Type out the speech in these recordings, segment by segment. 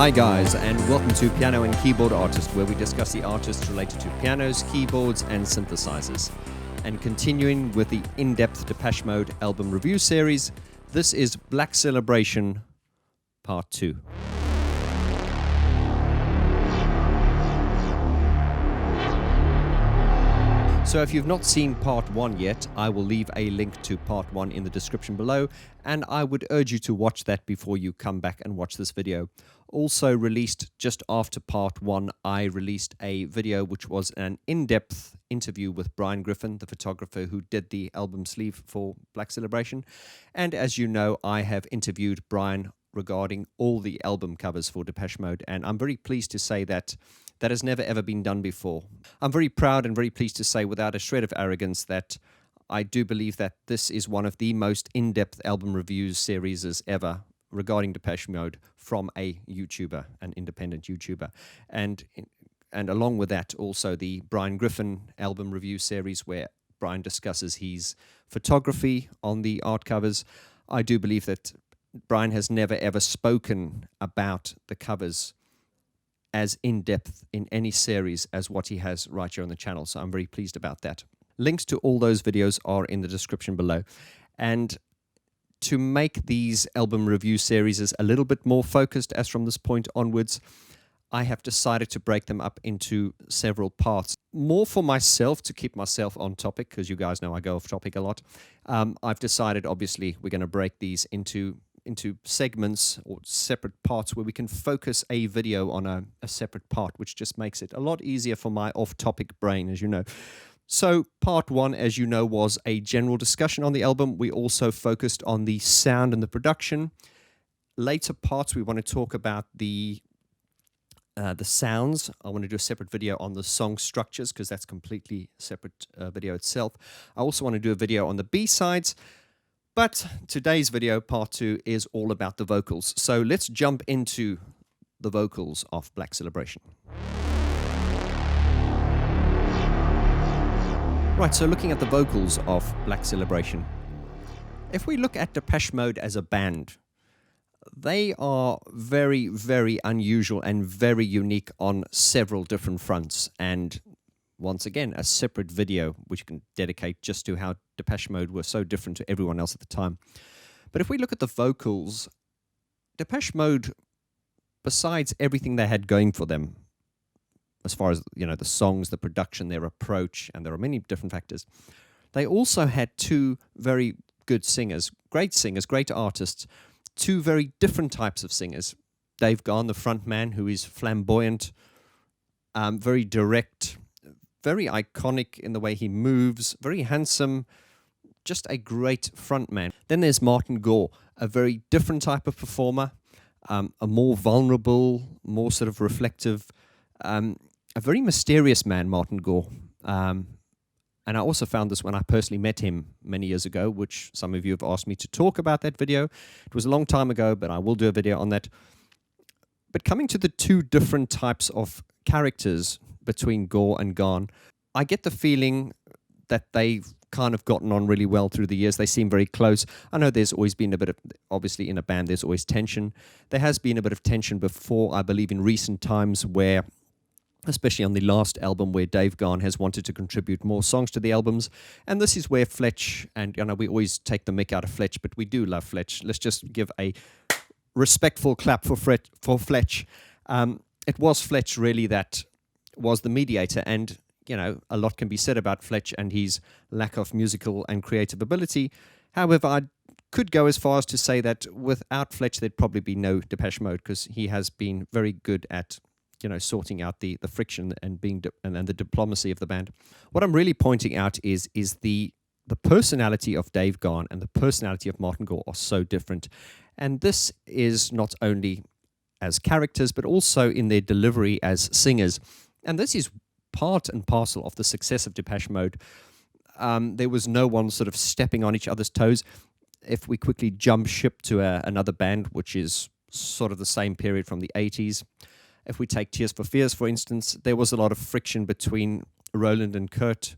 Hi guys, and welcome to Piano and Keyboard Artist, where we discuss the artists related to pianos, keyboards and synthesizers. And continuing with the in-depth Depeche Mode album review series, this is Black Celebration Part 2. So if you've not seen Part 1 yet, I will leave a link to Part 1 in the description below, and I would urge you to watch that before you come back and watch this video. Also released just after Part 1, I released a video which was an in-depth interview with Brian Griffin, the photographer who did the album sleeve for Black Celebration. And as you know, I have interviewed Brian regarding all the album covers for Depeche Mode, and I'm very pleased to say that that has never ever been done before. I'm very proud and very pleased to say, without a shred of arrogance, that I do believe that this is one of the most in-depth album reviews series ever regarding Depeche Mode from a YouTuber, an independent YouTuber. And along with that, also the Brian Griffin album review series, where Brian discusses his photography on the art covers. I do believe that Brian has never ever spoken about the covers as in-depth in any series as what he has right here on the channel, so I'm very pleased about that. Links to all those videos are in the description below. And to make these album review series a little bit more focused as from this point onwards, I have decided to break them up into several parts. More for myself, to keep myself on topic, because you guys know I go off topic a lot. I've decided, obviously, we're going to break these into segments or separate parts where we can focus a video on a separate part, which just makes it a lot easier for my off-topic brain, as you know. So part 1, as you know, was a general discussion on the album. We also focused on the sound and the production. Later parts, we want to talk about the sounds. I want to do a separate video on the song structures, because that's completely separate video itself. I also want to do a video on the B-sides. But today's video, part 2, is all about the vocals. So let's jump into the vocals of Black Celebration. Right, so looking at the vocals of Black Celebration. If we look at Depeche Mode as a band, they are very, very unusual and very unique on several different fronts. And once again, a separate video which you can dedicate just to how Depeche Mode were so different to everyone else at the time. But if we look at the vocals, Depeche Mode, besides everything they had going for them, as far as, you know, the songs, the production, their approach, and there are many different factors, they also had two very good singers, great artists, two very different types of singers. Dave Gahan, the front man, who is flamboyant, very direct, very iconic in the way he moves, very handsome, just a great frontman. Then there's Martin Gore, a very different type of performer, a more vulnerable, more sort of reflective, a very mysterious man, Martin Gore. And I also found this when I personally met him many years ago, which some of you have asked me to talk about that video. It was a long time ago, but I will do a video on that. But coming to the two different types of characters between Gore and Gahan, I get the feeling that they've kind of gotten on really well through the years. They seem very close. I know there's always been a bit of, obviously in a band there's always tension. There has been a bit of tension before, I believe, in recent times, where, especially on the last album, where Dave Gahan has wanted to contribute more songs to the albums. And this is where Fletch, and you know, we always take the mick out of Fletch, but we do love Fletch. Let's just give a respectful clap for Fletch. It was Fletch really that was the mediator, and you know, a lot can be said about Fletch and his lack of musical and creative ability. However, I could go as far as to say that without Fletch there'd probably be no Depeche Mode, because he has been very good at, you know, sorting out the friction and being and the diplomacy of the band. What I'm really pointing out is the personality of Dave Gahan and the personality of Martin Gore are so different, and this is not only as characters but also in their delivery as singers. And this is part and parcel of the success of Depeche Mode. There was no one sort of stepping on each other's toes. If we quickly jump ship to another band, which is sort of the same period from the 80s, if we take Tears for Fears, for instance, there was a lot of friction between Roland and Kurt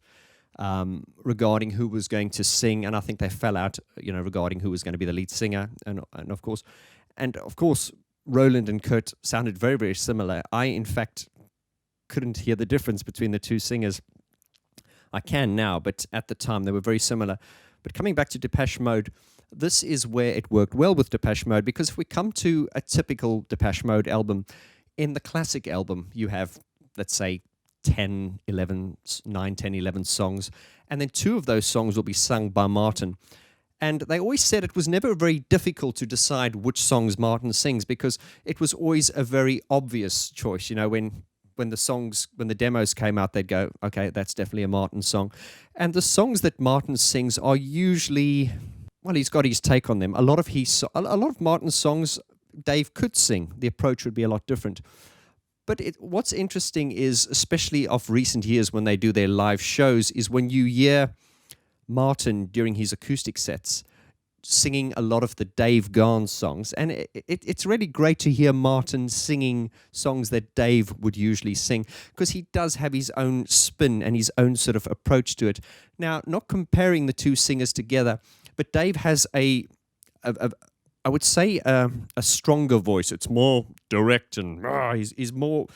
regarding who was going to sing, and I think they fell out, you know, regarding who was going to be the lead singer, and of course, Roland and Kurt sounded very, very similar. I, in fact, couldn't hear the difference between the two singers. I can now, but at the time they were very similar. But coming back to Depeche Mode, this is where it worked well with Depeche Mode, because if we come to a typical Depeche Mode album, in the classic album, you have, let's say, 10, 11 songs, and then 2 of those songs will be sung by Martin. And they always said it was never very difficult to decide which songs Martin sings, because it was always a very obvious choice. You know, when the demos came out, they'd go, okay, that's definitely a Martin song. And the songs that Martin sings are usually, well, he's got his take on them. A lot of Martin's songs Dave could sing. The approach would be a lot different. But what's interesting is, especially of recent years when they do their live shows, is when you hear Martin during his acoustic sets singing a lot of the Dave Gahan songs. And it's really great to hear Martin singing songs that Dave would usually sing, because he does have his own spin and his own sort of approach to it. Now, not comparing the two singers together, but Dave has I would say a stronger voice. It's more direct and he's more,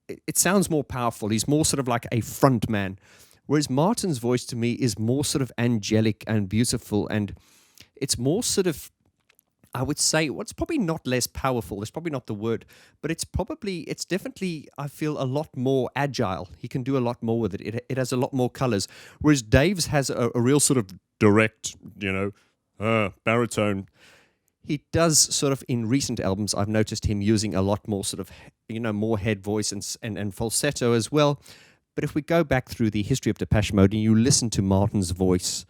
it sounds more powerful. He's more sort of like a front man. Whereas Martin's voice to me is more sort of angelic and beautiful, and it's more sort of, I would say, well, it's probably not less powerful. That's probably not the word, but it's definitely, I feel, a lot more agile. He can do a lot more with it. It has a lot more colors. Whereas Dave's has a real sort of direct, baritone. He does sort of, in recent albums, I've noticed him using a lot more sort of, more head voice and falsetto as well. But if we go back through the history of Depeche Mode and you listen to Martin's voice,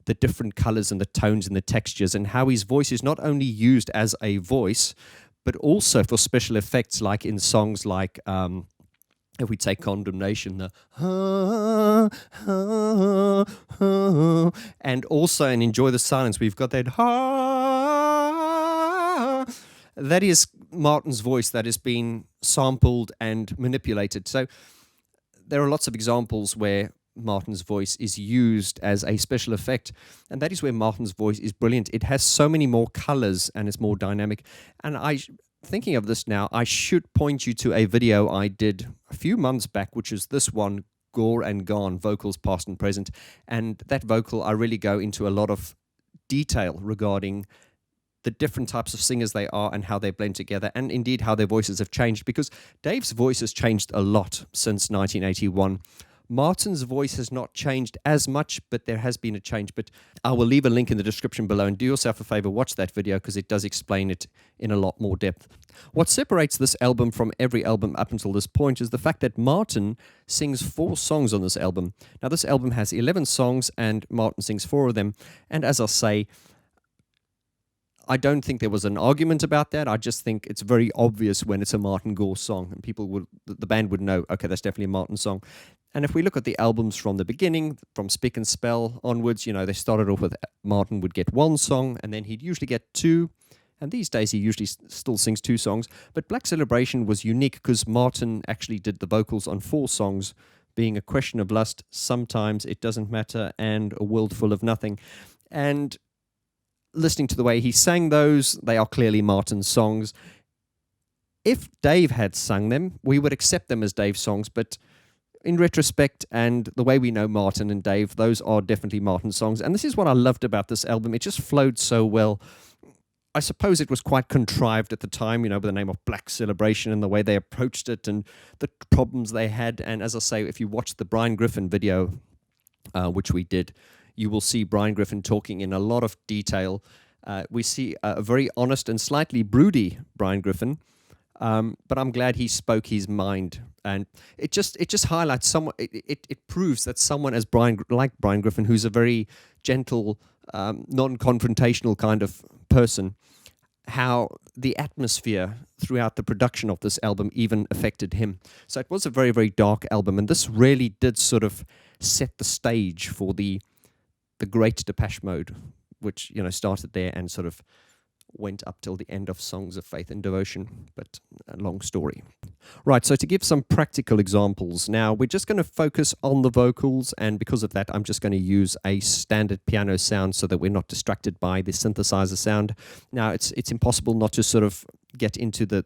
the different colors and the tones and the textures, and how his voice is not only used as a voice, but also for special effects, like in songs like, if we take Condemnation, and also in Enjoy the Silence, we've got that that is Martin's voice that has been sampled and manipulated. So there are lots of examples where Martin's voice is used as a special effect, and that is where Martin's voice is brilliant. It has so many more colors and it's more dynamic. And thinking of this now, I should point you to a video I did a few months back, which is this one, Gore and Gahan, vocals past and present. And that vocal, I really go into a lot of detail regarding the different types of singers they are and how they blend together, and indeed how their voices have changed, because Dave's voice has changed a lot since 1981. Martin's voice has not changed as much, but there has been a change. But I will leave a link in the description below, and do yourself a favor, watch that video, because it does explain it in a lot more depth. What separates this album from every album up until this point is the fact that Martin sings 4 songs on this album. Now, this album has 11 songs, and Martin sings 4 of them. And as I say, I don't think there was an argument about that. I just think it's very obvious when it's a Martin Gore song, and the band would know, okay, that's definitely a Martin song. And if we look at the albums from the beginning, from Spick and Spell onwards, they started off with Martin would get 1 song, and then he'd usually get 2. And these days he usually still sings 2 songs. But Black Celebration was unique because Martin actually did the vocals on 4 songs, being A Question of Lust, Sometimes It Doesn't Matter, and A World Full of Nothing. And listening to the way he sang those, they are clearly Martin's songs. If Dave had sung them, we would accept them as Dave's songs, but in retrospect and the way we know Martin and Dave, those are definitely Martin's songs. And this is what I loved about this album. It just flowed so well. I suppose it was quite contrived at the time, with the name of Black Celebration and the way they approached it and the problems they had. And as I say, if you watch the Brian Griffin video, which we did, you will see Brian Griffin talking in a lot of detail. We see a very honest and slightly broody Brian Griffin, but I'm glad he spoke his mind. And it just highlights someone. It proves that someone like Brian Griffin, who's a very gentle, non-confrontational kind of person, how the atmosphere throughout the production of this album even affected him. So it was a very, very dark album, and this really did sort of set the stage for the great Depeche Mode, which started there and sort of went up till the end of Songs of Faith and Devotion, but a long story. Right, so to give some practical examples, now we're just going to focus on the vocals, and because of that, I'm just going to use a standard piano sound so that we're not distracted by the synthesizer sound. Now, it's impossible not to sort of get into the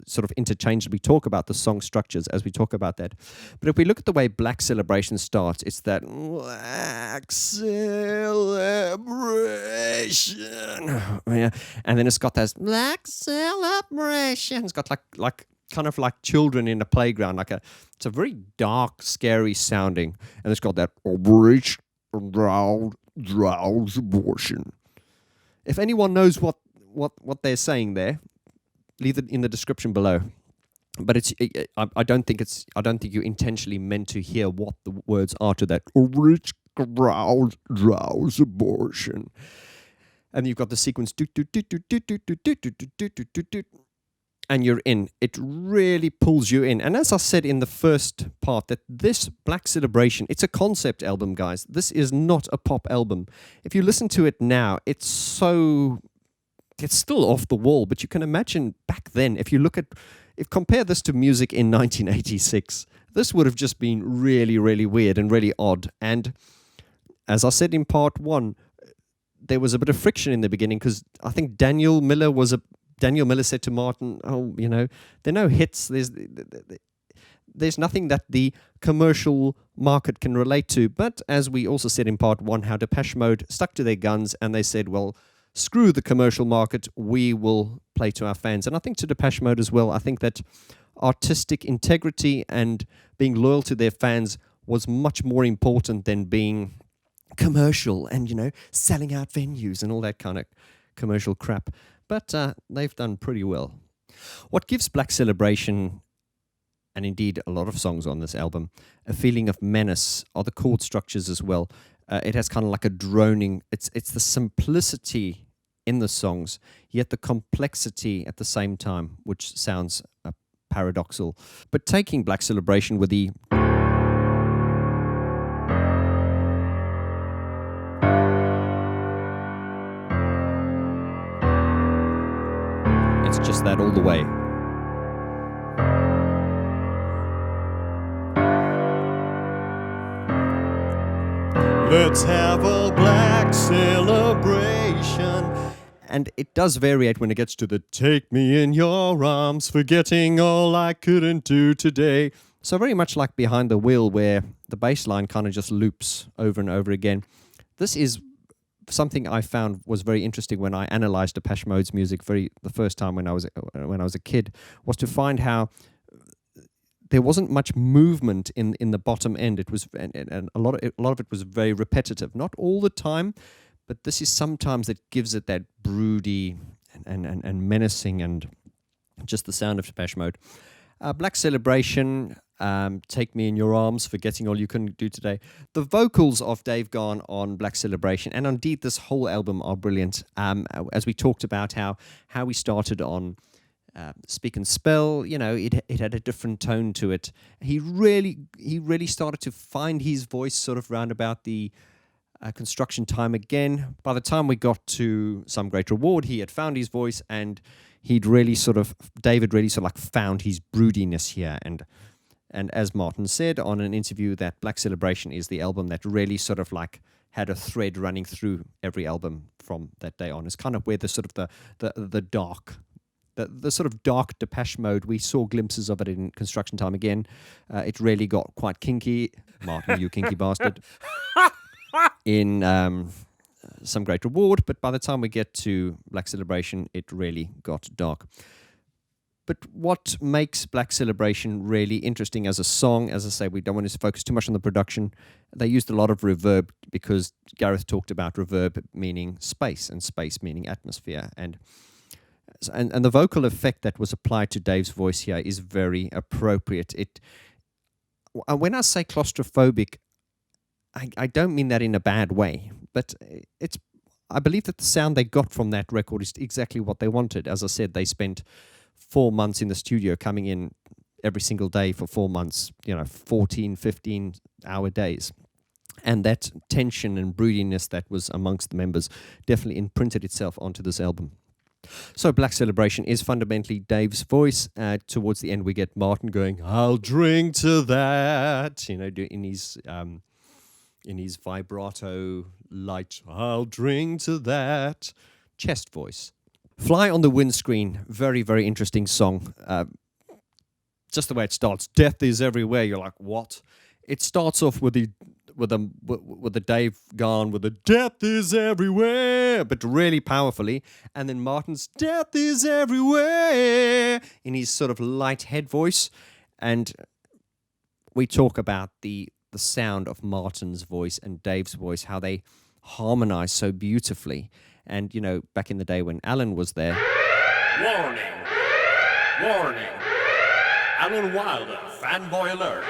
sort of interchangeably talk about the song structures as we talk about that. But if we look at the way Black Celebration starts, it's that Black Celebration. Yeah. And then it's got that Black Celebration. It's got like kind of like children in a playground. It's a very dark, scary sounding. And it's got that rich, drowse abortion. If anyone knows what they're saying there, leave it in the description below. But I don't think you intentionally meant to hear what the words are to that rich, drowse abortion. And you've got the sequence, and you're in. It really pulls you in. And as I said in the first part, that this Black Celebration, it's a concept album, guys. This is not a pop album. If you listen to it now, it's still off the wall. But you can imagine back then, if compare this to music in 1986, this would have just been really, really weird and really odd. And as I said in part one, there was a bit of friction in the beginning because I think Daniel Miller said to Martin, "Oh, there are no hits. There's nothing that the commercial market can relate to." But as we also said in part one, how Depeche Mode stuck to their guns and they said, "Well, screw the commercial market. We will play to our fans." And I think to Depeche Mode as well. I think that artistic integrity and being loyal to their fans was much more important than being commercial and selling out venues and all that kind of commercial crap. But they've done pretty well. What gives Black Celebration, and indeed a lot of songs on this album, a feeling of menace are the chord structures as well. It has kind of like a droning. It's the simplicity in the songs, yet the complexity at the same time, which sounds paradoxal. But taking Black Celebration with the it's just that all the way. Let's have a black celebration. And it does variate when it gets to the take me in your arms, forgetting all I couldn't do today. So very much like Behind the Wheel, where the bass line kind of just loops over and over again. This is something I found was very interesting when I analyzed Depeche Mode's music the first time when I was a kid, was to find how there wasn't much movement in the bottom end. It was and a lot of it was very repetitive. Not all the time, but this is sometimes that gives it that broody and menacing and just the sound of Depeche Mode. Black Celebration, Take Me in Your Arms, Forgetting All You Couldn't Do Today. The vocals of Dave Gahan on Black Celebration, and indeed this whole album, are brilliant. As we talked about how we started on Speak and Spell, it had a different tone to it. He really started to find his voice sort of round about the construction time again. By the time we got to Some Great Reward, he had found his voice, and David really sort of like found his broodiness here. And as Martin said on an interview, that Black Celebration is the album that really sort of like had a thread running through every album from that day on. It's kind of where the sort of the dark, the sort of dark Depeche Mode, we saw glimpses of it in Construction Time again. It really got quite kinky. Martin, you kinky bastard. In Some Great Reward, but by the time we get to Black Celebration, it really got dark. But what makes Black Celebration really interesting as a song, as I say, we don't want to focus too much on the production. They used a lot of reverb because Gareth talked about reverb meaning space and space meaning atmosphere. And the vocal effect that was applied to Dave's voice here is very appropriate. When I say claustrophobic, I don't mean that in a bad way, but I believe that the sound they got from that record is exactly what they wanted. As I said, they spent 4 months in the studio, coming in every single day for 4 months, 14, 15-hour days. And that tension and broodiness that was amongst the members definitely imprinted itself onto this album. So Black Celebration is fundamentally Dave's voice. Towards the end, we get Martin going, "I'll drink to that," in his vibrato light, "I'll drink to that," chest voice. Fly on the Windscreen, very, very interesting song. Just the way it starts, "Death is everywhere." You're like, what? It starts off with the Dave Gahan with the "Death is everywhere," but really powerfully, and then Martin's "Death is everywhere" in his sort of light head voice, and we talk about the sound of Martin's voice and Dave's voice, how they harmonize so beautifully. And back in the day when Alan was there, warning, warning, Alan Wilder, fanboy alert.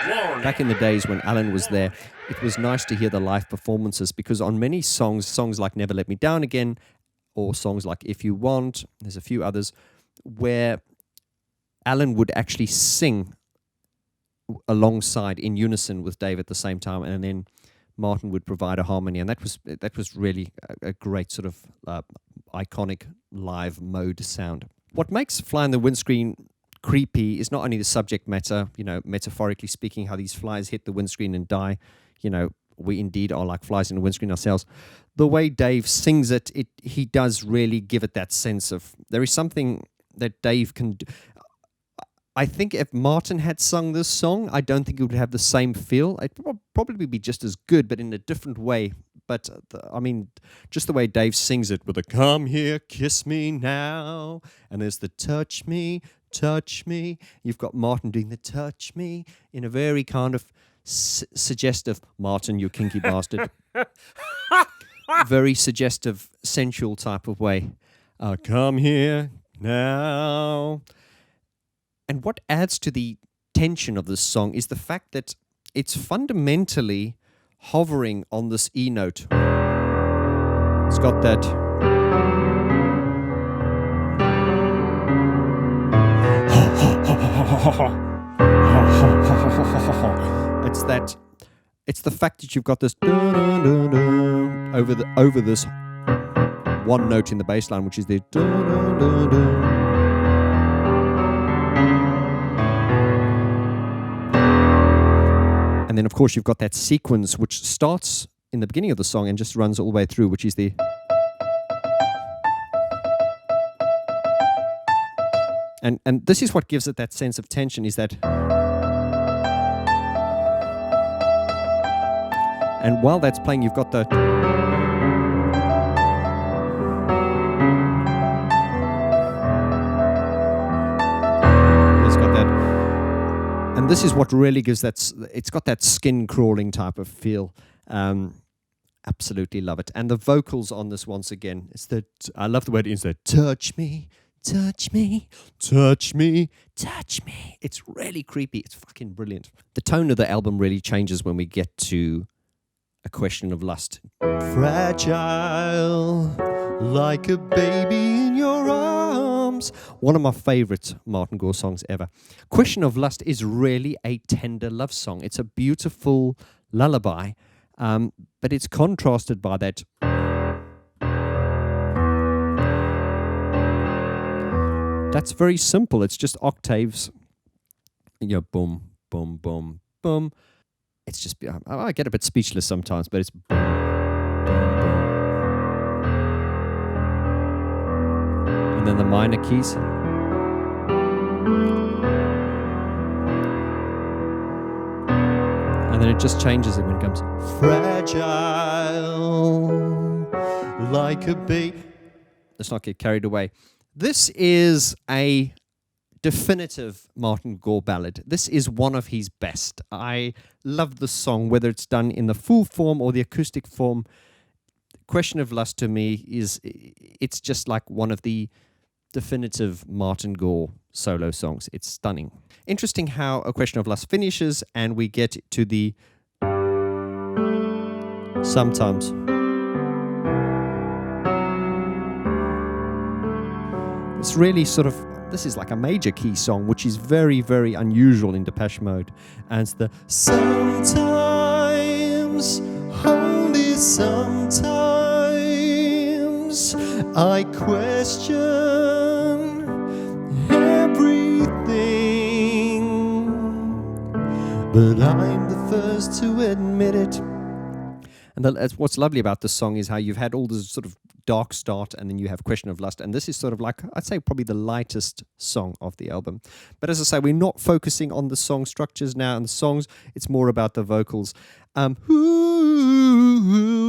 Warning. Back in the days when Alan was there, it was nice to hear the live performances, because on many songs like "Never Let Me Down Again," or songs like "If You Want," there's a few others, where Alan would actually sing alongside in unison with Dave at the same time, and then Martin would provide a harmony, and that was really a great sort of iconic live mode sound. What makes Fly on the Windscreen creepy is not only the subject matter, metaphorically speaking, how these flies hit the windscreen and die. We indeed are like flies in the windscreen ourselves. The way Dave sings it, he does really give it that sense of, there is something that Dave can do. I think if Martin had sung this song, I don't think it would have the same feel. It would probably be just as good, but in a different way. But, just the way Dave sings it with a "Come here, kiss me now," and there's the "touch me, touch me." You've got Martin doing the "touch me" in a very kind of suggestive, "Martin, you kinky bastard," very suggestive, sensual type of way. "Come here now." And what adds to the tension of this song is the fact that it's fundamentally hovering on this E note. It's got that it's the fact that you've got this over this one note in the bass line, which is the and then, of course, you've got that sequence which starts in the beginning of the song and just runs all the way through, which is the... And this is what gives it that sense of tension, is that... And while that's playing, you've got the... It's got that... And this is what really gives that, it's got that skin crawling type of feel. Absolutely love it. And the vocals on this, once again, I love the way it ends there. "Touch me, touch me, touch me, touch me." It's really creepy. It's fucking brilliant. The tone of the album really changes when we get to "A Question of Lust." "Fragile, like a baby in your arms." One of my favorite Martin Gore songs ever. "Question of Lust" is really a tender love song. It's a beautiful lullaby, but it's contrasted by that that's very simple. It's just octaves, boom, boom, boom, boom. It's just, I get a bit speechless sometimes, but it's boom, boom, boom. And then the minor keys. And then it just changes it when it comes "fragile, like a baby." Let's not get carried away. This is a definitive Martin Gore ballad. This is one of his best. I love this song, whether it's done in the full form or the acoustic form. "Question of Lust" to me it's just like one of the definitive Martin Gore solo songs. It's stunning. Interesting how "A Question of Lust" finishes and we get to the "sometimes." It's really sort of, this is like a major key song, which is very, very unusual in Depeche Mode. And it's the "sometimes, only sometimes, I question everything, but I'm the first to admit it. And that's what's lovely about this song is how you've had all this sort of dark start and then you have Question of Lust. And this is sort of like, I'd say probably the lightest song of the album. But as I say, we're not focusing on the song structures now and the songs. It's more about the vocals.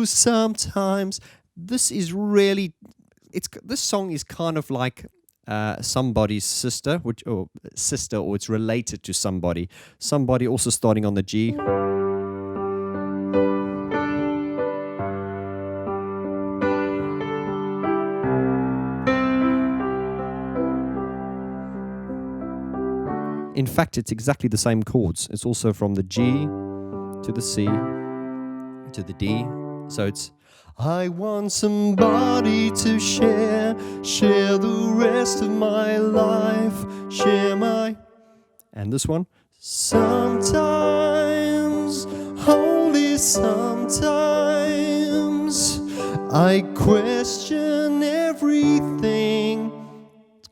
Sometimes this is really, this song is kind of like somebody's sister, or it's related to somebody. Somebody also starting on the G. In fact, it's exactly the same chords. It's also from the G to the C to the D. So it's, I want somebody to share the rest of my life, share my... And this one, sometimes, only sometimes, I question everything.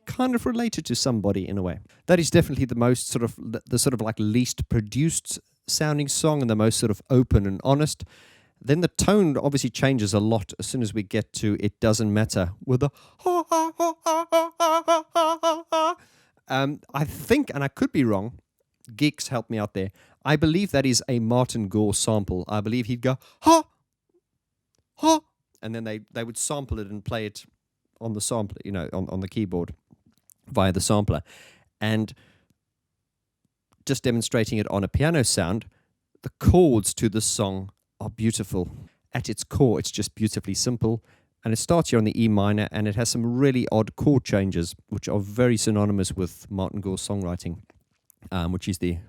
Kind of related to somebody in a way. That is definitely the most sort of the sort of like least produced sounding song and the most sort of open and honest. Then the tone obviously changes a lot as soon as we get to It Doesn't Matter with the I think, and I could be wrong, geeks help me out there, I believe that is a Martin Gore sample. I believe he'd go ha ha, and then they would sample it and play it on the sampler, you know, on the keyboard via the sampler. And just demonstrating it on a piano sound, the chords to this song are beautiful. At its core, it's just beautifully simple. And it starts here on the E minor, and it has some really odd chord changes, which are very synonymous with Martin Gore's songwriting, which is the...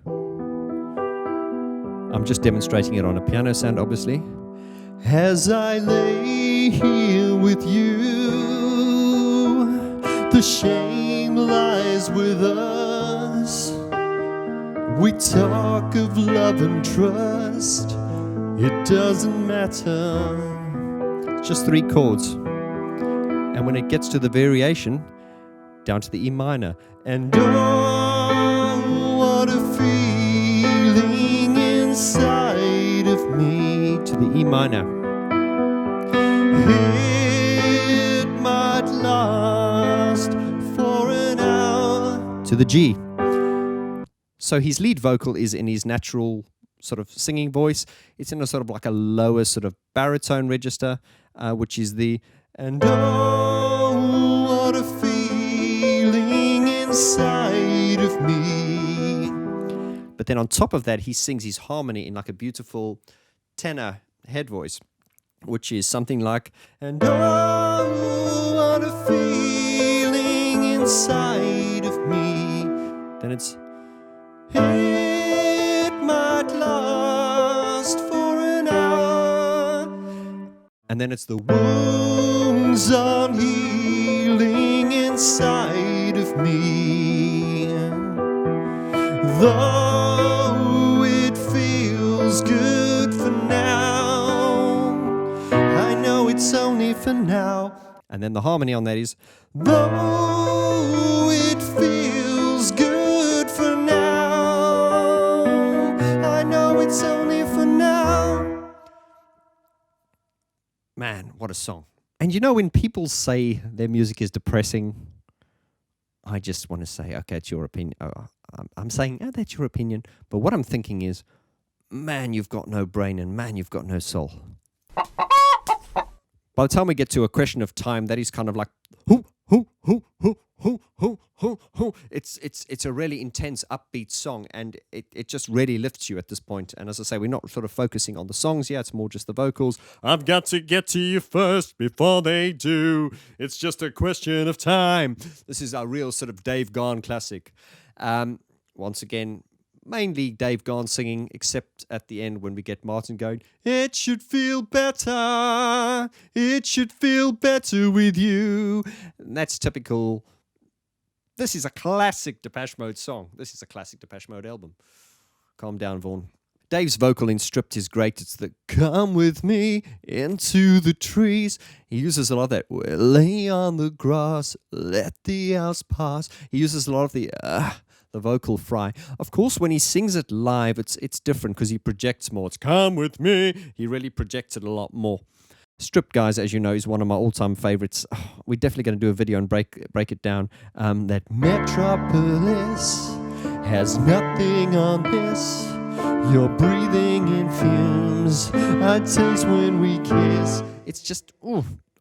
I'm just demonstrating it on a piano sound, obviously. As I lay here with you, the shame lies with us. We talk of love and trust. It doesn't matter. Just 3 chords. And when it gets to the variation, down to the E minor. And oh, what a feeling inside of me. To the E minor. It might last for an hour. To the G. So his lead vocal is in his natural sort of singing voice. It's in a sort of like a lower sort of baritone register, which is the and oh, what a feeling inside of me. But then on top of that, he sings his harmony in like a beautiful tenor head voice, which is something like and oh, what a feeling inside of me. Then it's it might last for an hour. And then it's the wounds are healing inside of me. Though it feels good for now, I know it's only for now. And then the harmony on that is though it feels good for now, it's only for now. Man, what a song. And you know, when people say their music is depressing, I just want to say, okay, it's your opinion. I'm saying, oh, that's your opinion. But what I'm thinking is, man, you've got no brain and man, you've got no soul. By the time we get to A Question of Time, that is kind of like, It's a really intense, upbeat song, and it just really lifts you at this point. And as I say, we're not sort of focusing on the songs yet, it's more just the vocals. I've got to get to you first before they do. It's just a question of time. This is our real sort of Dave Gahan classic. Once again, mainly Dave Gahan singing, except at the end when we get Martin going, it should feel better with you. And that's typical. This is a classic Depeche Mode song. This is a classic Depeche Mode album. Calm down, Vaughn. Dave's vocal in Stripped is great. It's the "come with me into the trees." He uses a lot of that "we'll lay on the grass, let the hours pass." He uses a lot of the vocal fry. Of course, when he sings it live, it's different because he projects more. It's "come with me." He really projects it a lot more. Stripped, guys, as you know, is one of my all-time favorites. Oh, we're definitely going to do a video and break it down. That metropolis has nothing on this. You're breathing in fumes. I taste when we kiss. It's just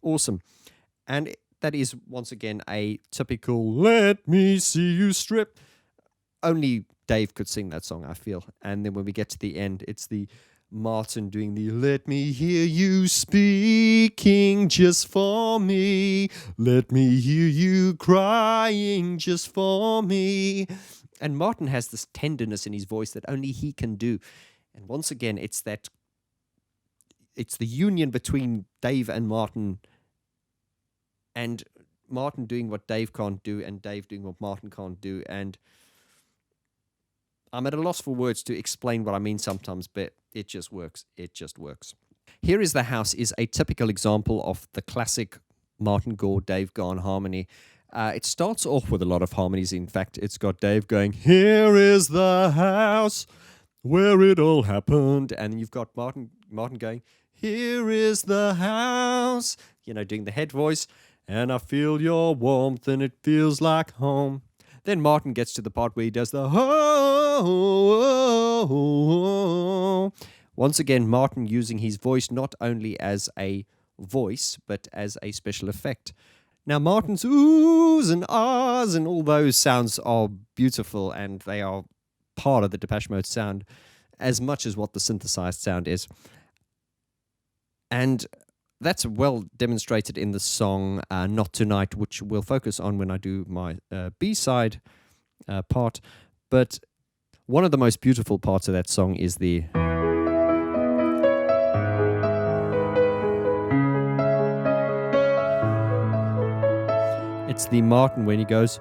awesome. And that is, once again, a typical "let me see you strip." Only Dave could sing that song, I feel. And then when we get to the end, it's the Martin doing the "let me hear you speaking just for me. Let me hear you crying just for me." And Martin has this tenderness in his voice that only he can do. And once again, it's the union between Dave and Martin doing what Dave can't do and Dave doing what Martin can't do. And I'm at a loss for words to explain what I mean sometimes, but it just works. It just works. Here is the House is a typical example of the classic Martin Gore, Dave Gahan harmony. It starts off with a lot of harmonies. In fact, it's got Dave going, "Here is the house where it all happened." And then you've got Martin going, "Here is the house," doing the head voice, "and I feel your warmth and it feels like home." Then Martin gets to the part where he does the "oh." Once again, Martin using his voice not only as a voice, but as a special effect. Now, Martin's oohs and ahs and all those sounds are beautiful, and they are part of the Depeche Mode sound as much as what the synthesized sound is. And that's well demonstrated in the song Not Tonight, which we'll focus on when I do my B-side part. But one of the most beautiful parts of that song is the... It's the Martin when he goes...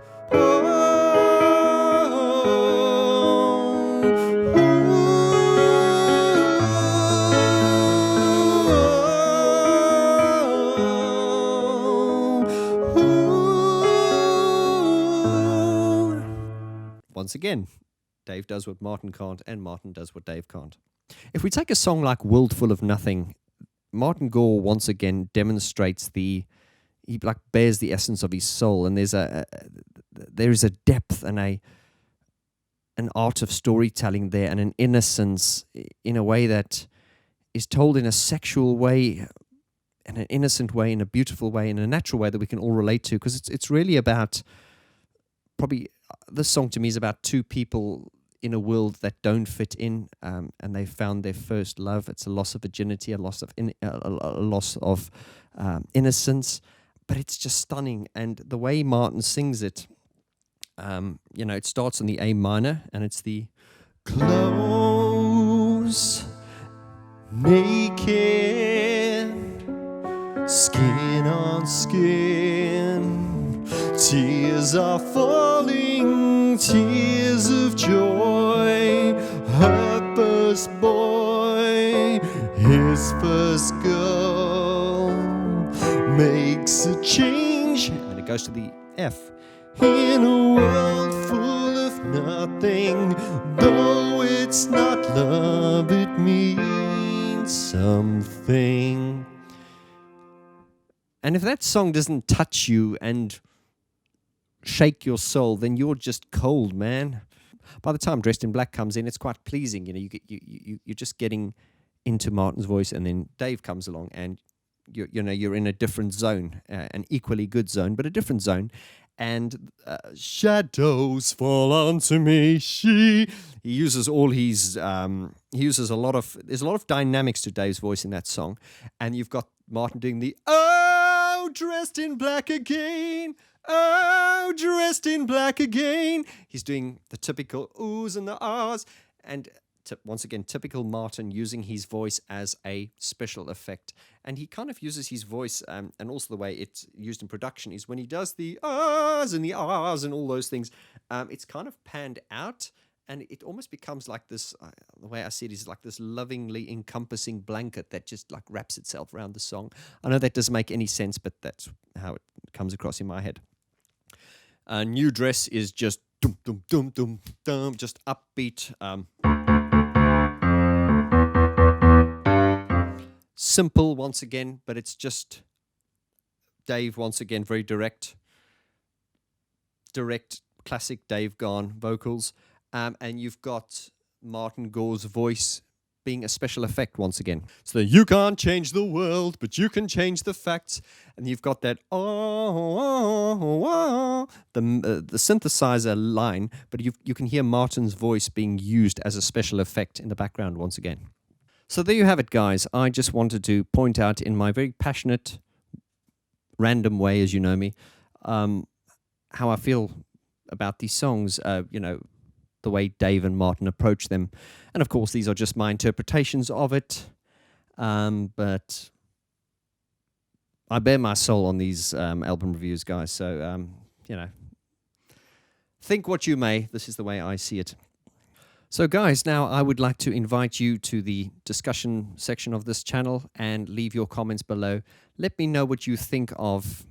Once again, Dave does what Martin can't, and Martin does what Dave can't. If we take a song like World Full of Nothing, Martin Gore once again demonstrates he bears the essence of his soul, and there is a depth and an art of storytelling there, and an innocence in a way that is told in a sexual way, in an innocent way, in a beautiful way, in a natural way that we can all relate to, because it's really about probably... This song to me is about two people in a world that don't fit in, and they found their first love. It's a loss of virginity, a loss of innocence, but it's just stunning. And the way Martin sings it, it starts in the A minor, and it's the close, naked, skin on skin. Tears are falling, tears of joy. Her first boy, his first girl, makes a change. And it goes to the F. In a world full of nothing, though it's not love, it means something. And if that song doesn't touch you and shake your soul, then you're just cold, man. By the time Dressed in Black comes in, it's quite pleasing. You're just getting into Martin's voice, and then Dave comes along, and you're in a different zone, an equally good zone, but a different zone. And shadows fall onto me. He uses all his there's a lot of dynamics to Dave's voice in that song, and you've got Martin doing the dressed in black again. Oh, dressed in black again. He's doing the typical oohs and the ahs. And once again, typical Martin using his voice as a special effect. And he kind of uses his voice, and also the way it's used in production is when he does the ahs and all those things, it's kind of panned out. and it almost becomes like this, the way I see it is like this lovingly encompassing blanket that just like wraps itself around the song. I know that doesn't make any sense, but that's how it comes across in my head. New Dress is just dum dum dum dum dum, just upbeat. Simple once again, but it's just Dave once again, very direct, classic Dave Gahan vocals. And you've got Martin Gore's voice being a special effect once again. So you can't change the world, but you can change the facts. And you've got that the synthesizer line, but you can hear Martin's voice being used as a special effect in the background once again. So there you have it, guys. I just wanted to point out in my very passionate, random way, as you know me, how I feel about these songs, the way Dave and Martin approach them. And of course, these are just my interpretations of it. But I bear my soul on these album reviews, guys. So, think what you may. This is the way I see it. So, guys, now I would like to invite you to the discussion section of this channel and leave your comments below. Let me know what you think of,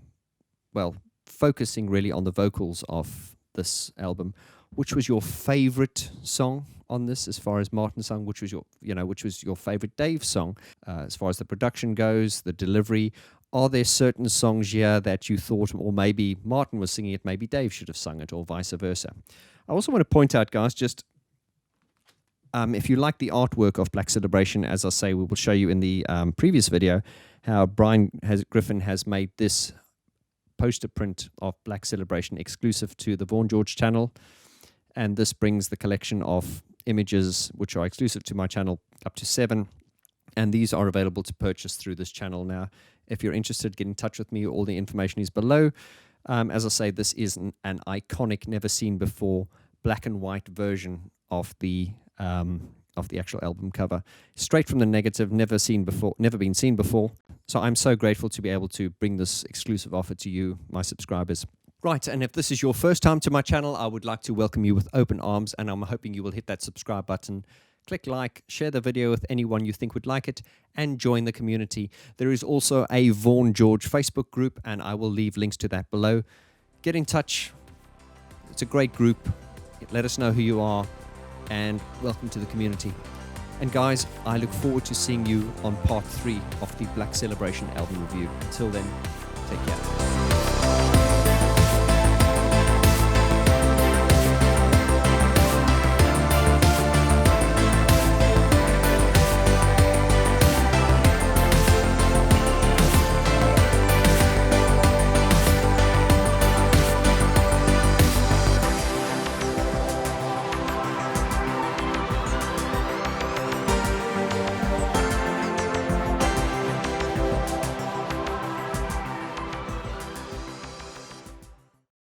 well, focusing really on the vocals of this album. Which was your favorite song on this, as far as Martin's song? Which was your favorite Dave song, as far as the production goes, the delivery? Are there certain songs here that you thought, or maybe Martin was singing it, maybe Dave should have sung it, or vice versa? I also want to point out, guys, just if you like the artwork of Black Celebration, as I say, we will show you in the previous video how Brian Griffin has made this poster print of Black Celebration exclusive to the Vaughn channel. And this brings the collection of images which are exclusive to my channel up to 7. And these are available to purchase through this channel now. If you're interested, get in touch with me. All the information is below. As I say, this is an iconic, never seen before black and white version of the actual album cover. Straight from the negative, never been seen before. So I'm so grateful to be able to bring this exclusive offer to you, my subscribers. Right, and if this is your first time to my channel, I would like to welcome you with open arms, and I'm hoping you will hit that subscribe button, click like, share the video with anyone you think would like it, and join the community. There is also a Vaughn George Facebook group, and I will leave links to that below. Get in touch. It's a great group. Let us know who you are, and welcome to the community. And guys, I look forward to seeing you on part 3 of the Black Celebration album review. Until then, take care.